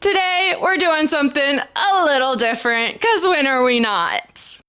Today, we're doing something a little different, because when are we not?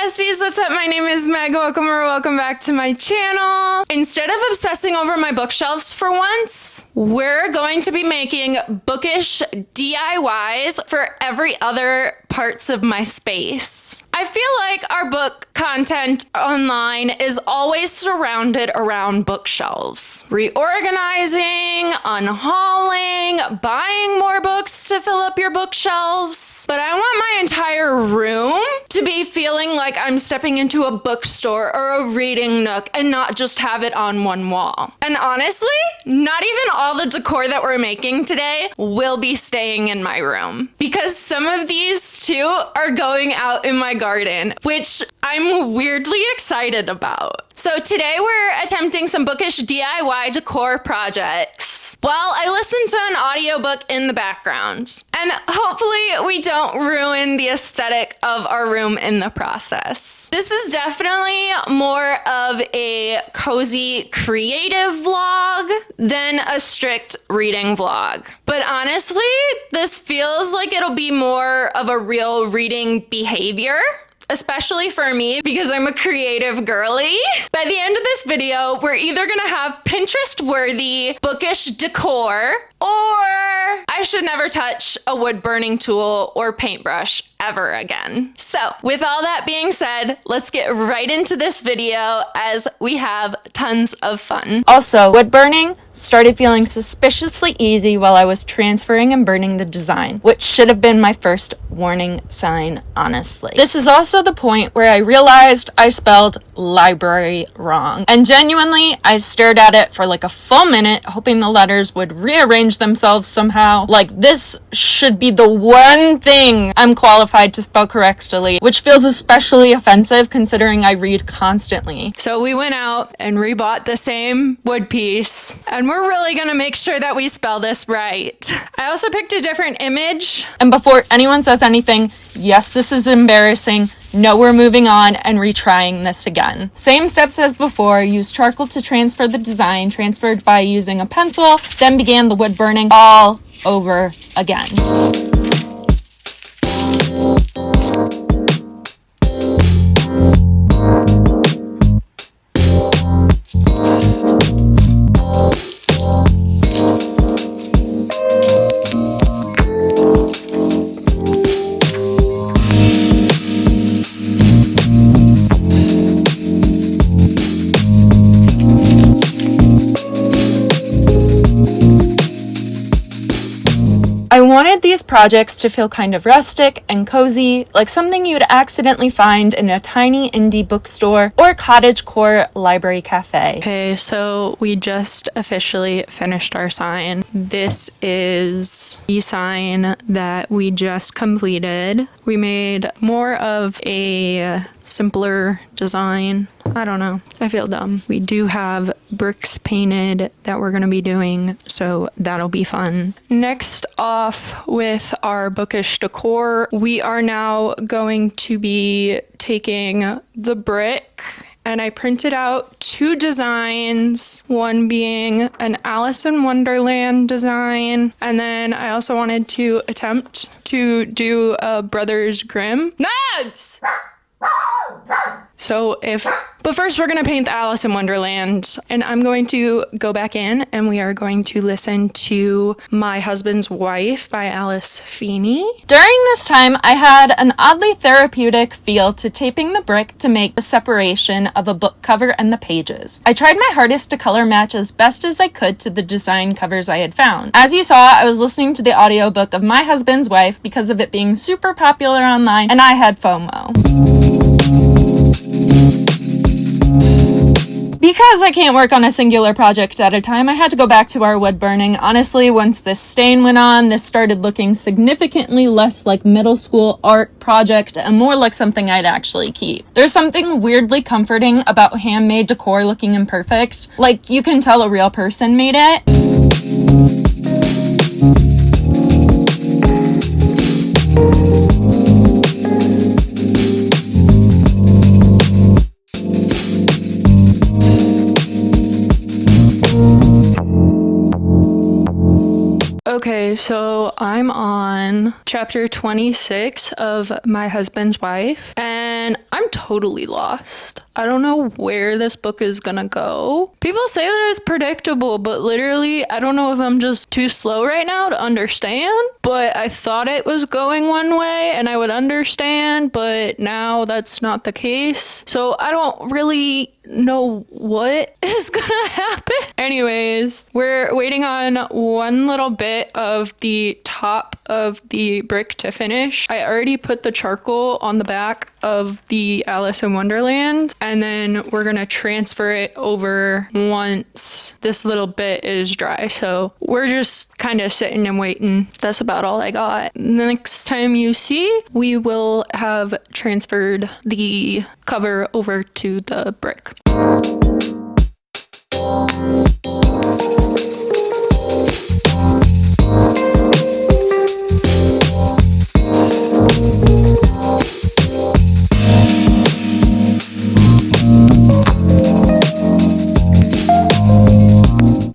Besties, what's up? My name is Meg. Welcome back to my channel. Instead of obsessing over my bookshelves for once, we're going to be making bookish DIYs for every other parts of my space. I feel like our book content online is always surrounded around bookshelves. Reorganizing, unhauling, buying more books to fill up your bookshelves. But I want my entire room to be feeling like I'm stepping into a bookstore or a reading nook and not just have it on one wall. And honestly, not even all the decor that we're making today will be staying in my room, because some of these too are going out in my garden, which I'm weirdly excited about. So today we're attempting some bookish DIY decor projects while I listen to an audiobook in the background. And hopefully we don't ruin the aesthetic of our room in the process. This is definitely more of a cozy creative vlog than a strict reading vlog. But honestly, this feels like it'll be more of a real reading behavior, especially for me because I'm a creative girly. By the end of this video, we're either gonna have Pinterest-worthy bookish decor, or I should never touch a wood-burning tool or paintbrush ever again. So, with all that being said, let's get right into this video as we have tons of fun. Also, wood burning started feeling suspiciously easy while I was transferring and burning the design, which should have been my first warning sign, honestly. This is also the point where I realized I spelled library wrong. And genuinely, I stared at it for like a full minute, hoping the letters would rearrange themselves somehow. Like, this should be the one thing I'm qualified to spell correctly, which feels especially offensive considering I read constantly. So we went out and rebought the same wood piece, and we're really gonna make sure that we spell this right. I also picked a different image. And before anyone says anything, yes, this is embarrassing. No, we're moving on and retrying this again. Same steps as before, used charcoal to transfer the design, transferred by using a pencil, then began the wood burning all over again. I wanted these projects to feel kind of rustic and cozy, like something you'd accidentally find in a tiny indie bookstore or cottagecore library cafe. Okay, so we just officially finished our sign. This is the sign that we just completed. We made more of a simpler design. I don't know. I feel dumb. We do have bricks painted that we're going to be doing, so that'll be fun. Next off with our bookish decor, we are now going to be taking the brick, and I printed out two designs, one being an Alice in Wonderland design, and then I also wanted to attempt to do a Brothers Grimm. Nugs! But first we're gonna paint the Alice in Wonderland, and I'm going to go back in and we are going to listen to My Husband's Wife by Alice Feeney. During this time, I had an oddly therapeutic feel to taping the brick to make the separation of a book cover and the pages. I tried my hardest to color match as best as I could to the design covers I had found. As you saw, I was listening to the audiobook of My Husband's Wife because of it being super popular online, and I had FOMO. Because I can't work on a singular project at a time, I had to go back to our wood burning. Honestly, once this stain went on, this started looking significantly less like middle school art project and more like something I'd actually keep. There's something weirdly comforting about handmade decor looking imperfect. Like, you can tell a real person made it. Okay, so I'm on chapter 26 of My Husband's Wife, and I'm totally lost. I don't know where this book is gonna go. People say that it's predictable, but literally, I don't know if I'm just too slow right now to understand, but I thought it was going one way and I would understand, but now that's not the case. So I don't really know what is gonna happen. Anyways, we're waiting on one little bit of the top of the brick to finish. I already put the charcoal on the back of the Alice in Wonderland, and then we're gonna transfer it over once this little bit is dry. So we're just kind of sitting and waiting. That's about all I got. Next time you see, we will have transferred the cover over to the brick.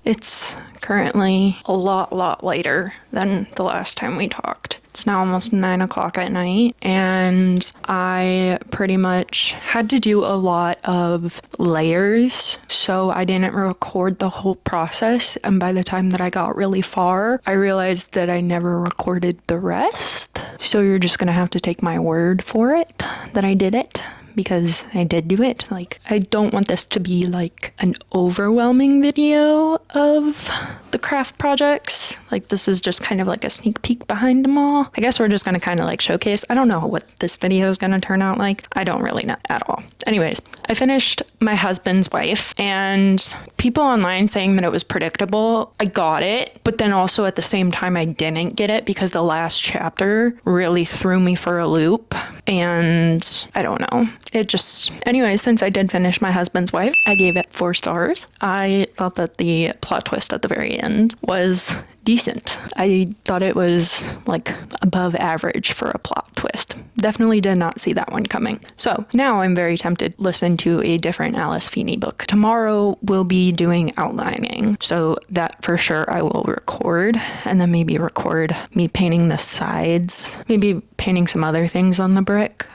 It's currently a lot later than the last time we talked. It's now almost 9 o'clock at night, and I pretty much had to do a lot of layers, so I didn't record the whole process, and by the time that I got really far, I realized that I never recorded the rest. So you're just gonna have to take my word for it that I did it, because I did do it. Like, I don't want this to be like an overwhelming video of the craft projects. Like, this is just kind of like a sneak peek behind them all. I guess we're just gonna kind of like showcase. I don't know what this video is gonna turn out like. I don't really know at all. Anyways, I finished My Husband's Wife, and people online saying that it was predictable. I got it, but then also at the same time I didn't get it because the last chapter really threw me for a loop, and I don't know. It just... Anyway, since I did finish My Husband's Wife, I gave it 4 stars. I thought that the plot twist at the very end was decent. I thought it was like above average for a plot twist. Definitely did not see that one coming. So now I'm very tempted to listen to a different Alice Feeney book. Tomorrow we'll be doing outlining, so that for sure I will record, and then maybe record me painting the sides, maybe painting some other things on the brick.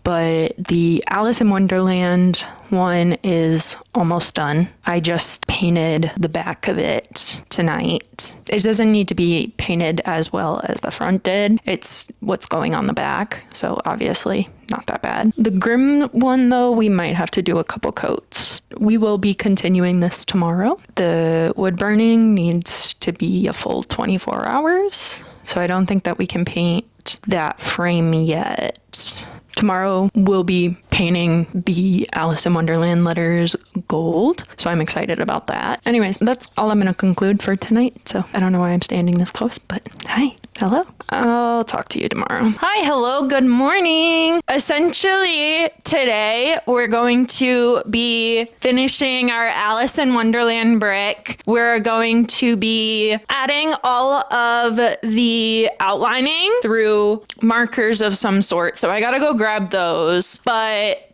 But the Alice in Wonderland one is almost done. I just painted the back of it tonight. It doesn't need to be painted as well as the front did. It's what's going on the back, so obviously not that bad. The Grimm one, though, we might have to do a couple coats. We will be continuing this tomorrow. The wood burning needs to be a full 24 hours, so I don't think that we can paint that frame yet. Tomorrow we'll be painting the Alice in Wonderland letters gold, so I'm excited about that. Anyways, that's all I'm going to conclude for tonight, so I don't know why I'm standing this close, but hi, hello. I'll talk to you tomorrow. Hi, hello, good morning. Essentially, today we're going to be finishing our Alice in Wonderland brick. We're going to be adding all of the outlining through markers of some sort, so I gotta go grab those, but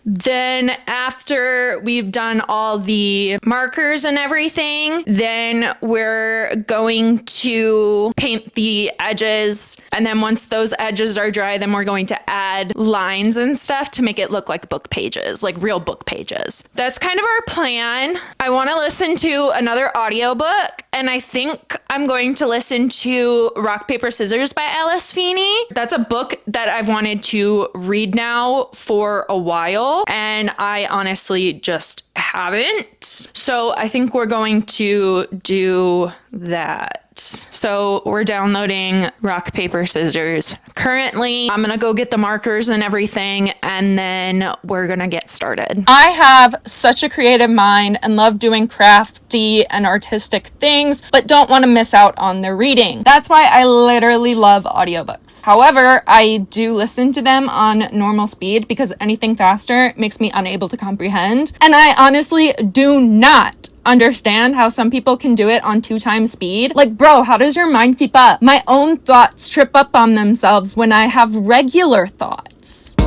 then after we've done all the markers and everything, then we're going to paint the edges. And then once those edges are dry, then we're going to add lines and stuff to make it look like book pages, like real book pages. That's kind of our plan. I want to listen to another audiobook, and I think I'm going to listen to Rock, Paper, Scissors by Alice Feeney. That's a book that I've wanted to read now for a while, and I honestly just haven't. So I think we're going to do that. So we're downloading Rock, Paper, Scissors. Currently, I'm gonna go get the markers and everything, and then we're gonna get started. I have such a creative mind and love doing crafty and artistic things, but don't want to miss out on the reading. That's why I literally love audiobooks. However, I do listen to them on normal speed because anything faster makes me unable to comprehend. And I honestly do not understand how some people can do it on 2 times speed. Like, bro, how does your mind keep up? My own thoughts trip up on themselves when I have regular thoughts.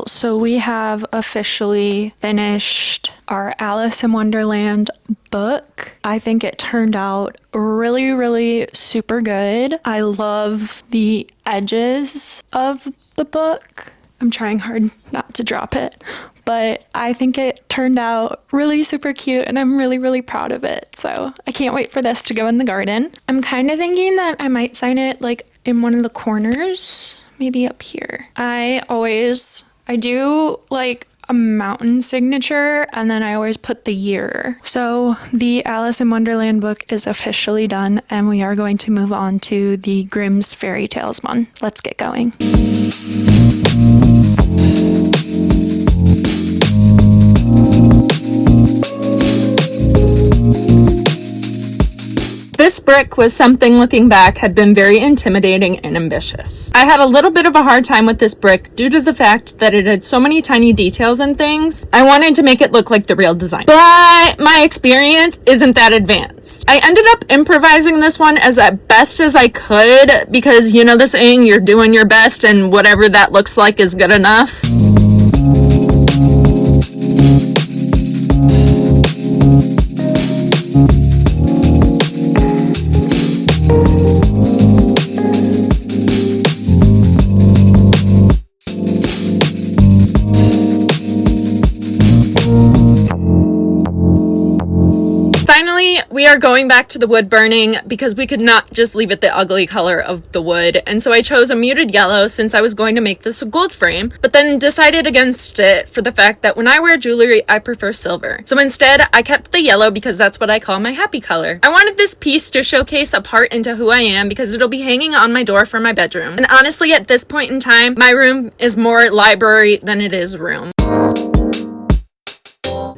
so we have officially finished our Alice in Wonderland book. I think it turned out really, really super good. I love the edges of the book. I'm trying hard not to drop it, but I think it turned out really super cute and I'm really, really proud of it. So I can't wait for this to go in the garden. I'm kind of thinking that I might sign it like in one of the corners, maybe up here. I do like a mountain signature and then I always put the year. So the Alice in Wonderland book is officially done and we are going to move on to the Grimm's Fairy Tales one. Let's get going. This brick was something, looking back, had been very intimidating and ambitious. I had a little bit of a hard time with this brick due to the fact that it had so many tiny details and things. I wanted to make it look like the real design, but my experience isn't that advanced. I ended up improvising this one as best as I could because you know the saying, you're doing your best and whatever that looks like is good enough. Finally, we are going back to the wood burning because we could not just leave it the ugly color of the wood, and so I chose a muted yellow since I was going to make this a gold frame, but then decided against it for the fact that when I wear jewelry, I prefer silver. So instead, I kept the yellow because that's what I call my happy color. I wanted this piece to showcase a part into who I am because it'll be hanging on my door for my bedroom. And honestly, at this point in time, my room is more library than it is room.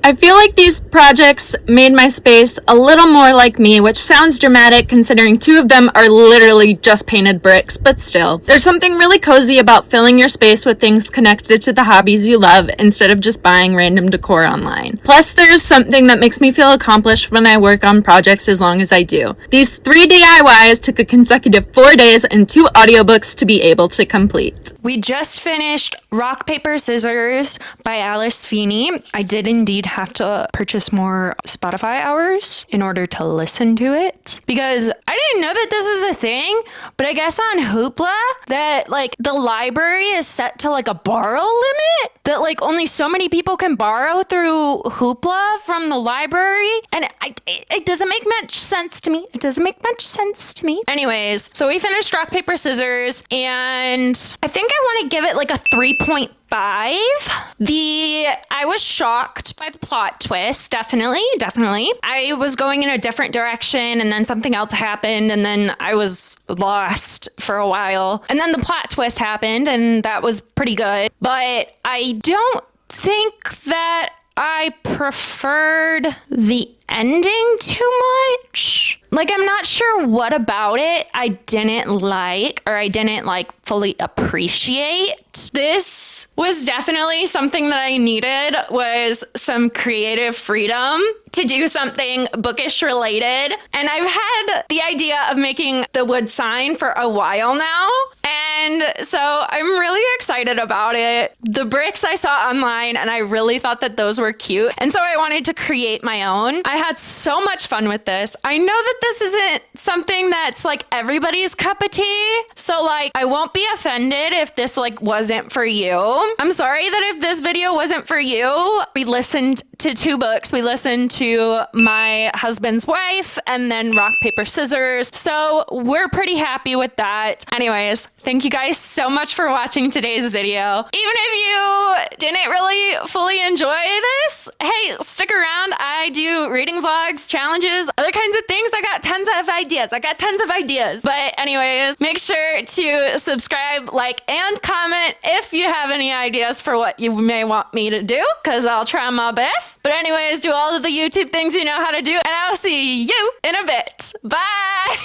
I feel like these projects made my space a little more like me, which sounds dramatic considering two of them are literally just painted bricks, but still. There's something really cozy about filling your space with things connected to the hobbies you love instead of just buying random decor online. Plus, there's something that makes me feel accomplished when I work on projects as long as I do. These 3 DIYs took a consecutive 4 days and 2 audiobooks to be able to complete. We just finished Rock, Paper, Scissors by Alice Feeney. I did indeed have to purchase more Spotify hours in order to listen to it because I didn't know that this is a thing, but I guess on Hoopla that like the library is set to like a borrow limit that like only so many people can borrow through Hoopla from the library, and it doesn't make much sense to me. It doesn't make much sense to me. Anyways, so we finished Rock, Paper, Scissors, and I think I want to give it like a 3.5. I was shocked by the plot twist. Definitely. I was going in a different direction and then something else happened and then I was lost for a while. And then the plot twist happened and that was pretty good. But I don't think that I preferred the ending too much. Like, I'm not sure what about it I didn't like or I didn't like fully appreciate. This was definitely something that I needed, was some creative freedom to do something bookish related. And I've had the idea of making the wood sign for a while now. And so I'm really excited about it. The bricks I saw online and I really thought that those were cute. And so I wanted to create my own. I had so much fun with this. I know that this isn't something that's like everybody's cup of tea. So like, I won't be offended if this like wasn't for you. I'm sorry that if this video wasn't for you. We listened to 2 books. We listened to My Husband's Wife and then Rock, Paper, Scissors. So we're pretty happy with that. Anyways, thank you guys so much for watching today's video. Even if you didn't really fully enjoy this, hey, stick around. I do reading vlogs, challenges, other kinds of things. I got tons of ideas. But anyways, make sure to subscribe, like, and comment if you have any ideas for what you may want me to do, because I'll try my best. But anyways, do all of the YouTube things you know how to do, and I'll see you in a bit. Bye!